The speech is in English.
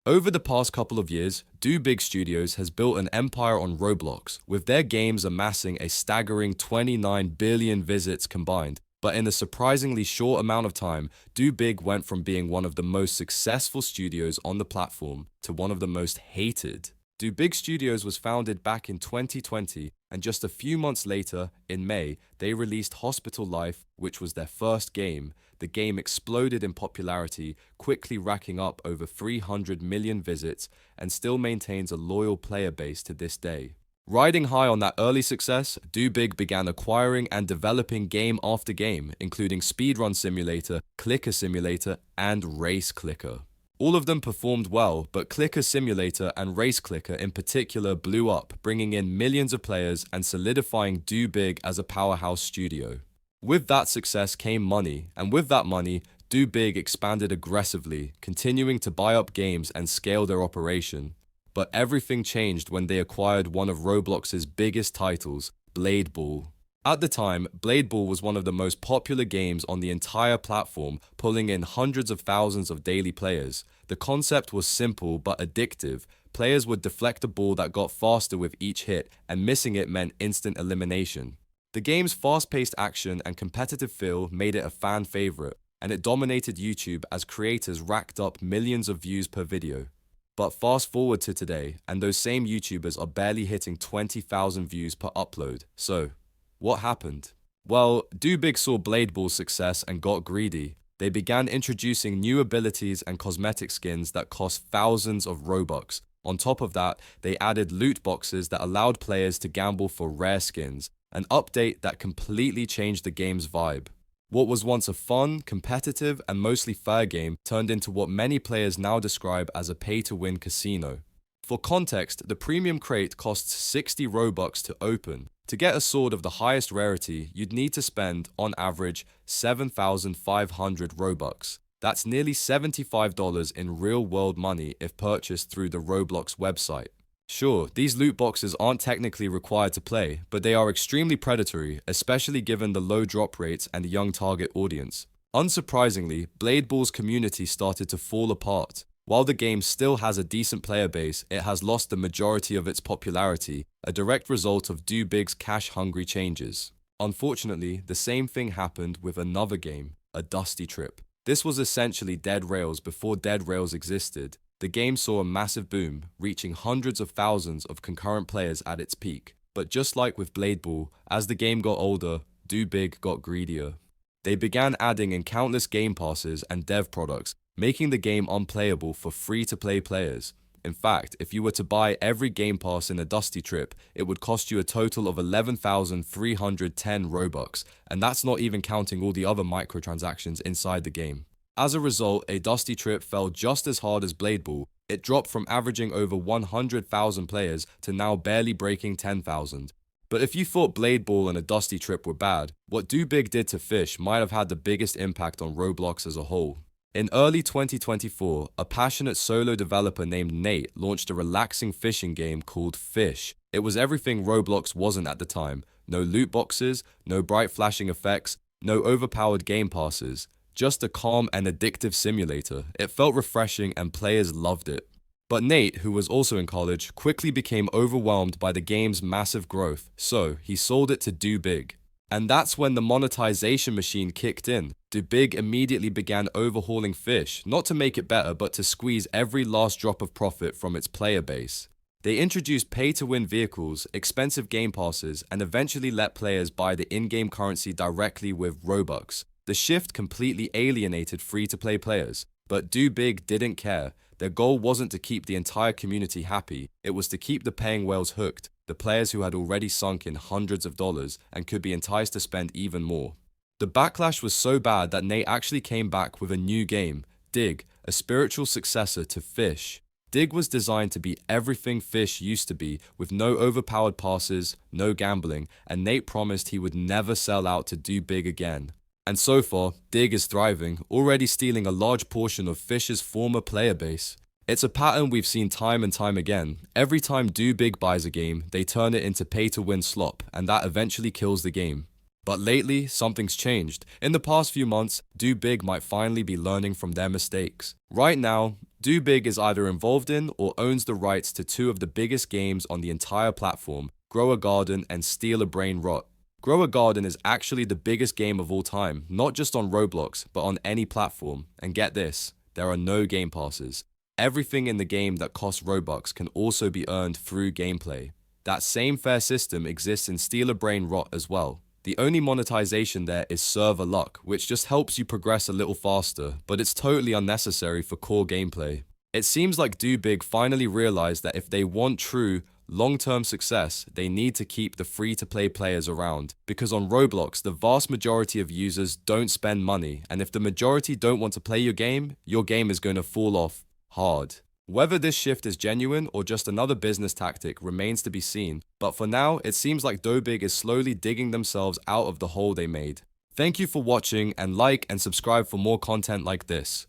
Over the past couple of years, DoBig Studios has built an empire on Roblox, with their games amassing a staggering 29 billion visits combined. But in a surprisingly short amount of time, DoBig went from being one of the most successful studios on the platform to one of the most hated. DoBig Studios was founded back in 2020, and just a few months later, in May, they released Hospital Life, which was their first game. The game exploded in popularity, quickly racking up over 300 million visits, and still maintains a loyal player base to this day. Riding high on that early success, DoBig began acquiring and developing game after game, including Speedrun Simulator, Clicker Simulator, and Race Clicker. All of them performed well, but Clicker Simulator and Race Clicker in particular blew up, bringing in millions of players and solidifying DoBig as a powerhouse studio. With that success came money, and with that money, DoBig expanded aggressively, continuing to buy up games and scale their operation. But everything changed when they acquired one of Roblox's biggest titles, Blade Ball. At the time, Blade Ball was one of the most popular games on the entire platform, pulling in hundreds of thousands of daily players. The concept was simple but addictive. Players would deflect a ball that got faster with each hit, and missing it meant instant elimination. The game's fast-paced action and competitive feel made it a fan favorite, and it dominated YouTube as creators racked up millions of views per video. But fast forward to today, and those same YouTubers are barely hitting 20,000 views per upload. So, what happened? Well, DoBig saw Blade Ball's success and got greedy. They began introducing new abilities and cosmetic skins that cost thousands of Robux. On top of that, they added loot boxes that allowed players to gamble for rare skins, an update that completely changed the game's vibe. What was once a fun, competitive, and mostly fair game turned into what many players now describe as a pay-to-win casino. For context, the premium crate costs 60 Robux to open. To get a sword of the highest rarity, you'd need to spend, on average, 7,500 Robux. That's nearly $75 in real-world money if purchased through the Roblox website. Sure, these loot boxes aren't technically required to play, but they are extremely predatory, especially given the low drop rates and young target audience. Unsurprisingly, Blade Ball's community started to fall apart. While the game still has a decent player base, it has lost the majority of its popularity, a direct result of DoBig's cash-hungry changes. Unfortunately, the same thing happened with another game, a Dusty Trip. This was essentially Dead Rails before Dead Rails existed. The game saw a massive boom, reaching hundreds of thousands of concurrent players at its peak. But just like with Blade Ball, as the game got older, DoBig got greedier. They began adding in countless game passes and dev products, making the game unplayable for free-to-play players. In fact, if you were to buy every game pass in a Dusty Trip, it would cost you a total of 11,310 Robux, and that's not even counting all the other microtransactions inside the game. As a result, a Dusty Trip fell just as hard as Blade Ball. It dropped from averaging over 100,000 players to now barely breaking 10,000. But if you thought Blade Ball and a Dusty Trip were bad, what DoBig did to Fish might have had the biggest impact on Roblox as a whole. In early 2024, a passionate solo developer named Nate launched a relaxing fishing game called Fish. It was everything Roblox wasn't at the time. No loot boxes, no bright flashing effects, no overpowered game passes. Just a calm and addictive simulator. It felt refreshing and players loved it. But Nate, who was also in college, quickly became overwhelmed by the game's massive growth, so he sold it to DoBig. And that's when the monetization machine kicked in. DoBig immediately began overhauling Fish, not to make it better, but to squeeze every last drop of profit from its player base. They introduced pay-to-win vehicles, expensive game passes, and eventually let players buy the in-game currency directly with Robux. The shift completely alienated free-to-play players, but DoBig didn't care. Their goal wasn't to keep the entire community happy, it was to keep the paying whales hooked, the players who had already sunk in hundreds of dollars and could be enticed to spend even more. The backlash was so bad that Nate actually came back with a new game, Dig, a spiritual successor to Fish. Dig was designed to be everything Fish used to be, with no overpowered passes, no gambling, and Nate promised he would never sell out to DoBig again. And so far, Dig is thriving, already stealing a large portion of Fish's former player base. It's a pattern we've seen time and time again. Every time DoBig buys a game, they turn it into pay-to-win slop, and that eventually kills the game. But lately, something's changed. In the past few months, DoBig might finally be learning from their mistakes. Right now, DoBig is either involved in or owns the rights to two of the biggest games on the entire platform, Grow a Garden and Steal a Brain Rot. Grow a Garden is actually the biggest game of all time, not just on Roblox, but on any platform. And get this, there are no game passes. Everything in the game that costs Robux can also be earned through gameplay. That same fair system exists in Steal a Brain Rot as well. The only monetization there is server luck, which just helps you progress a little faster, but it's totally unnecessary for core gameplay. It seems like DoBig finally realized that if they want true, long-term success, they need to keep the free-to-play players around. Because on Roblox, the vast majority of users don't spend money, and if the majority don't want to play your game is going to fall off hard. Whether this shift is genuine or just another business tactic remains to be seen, but for now, it seems like DoBig is slowly digging themselves out of the hole they made. Thank you for watching, and like and subscribe for more content like this.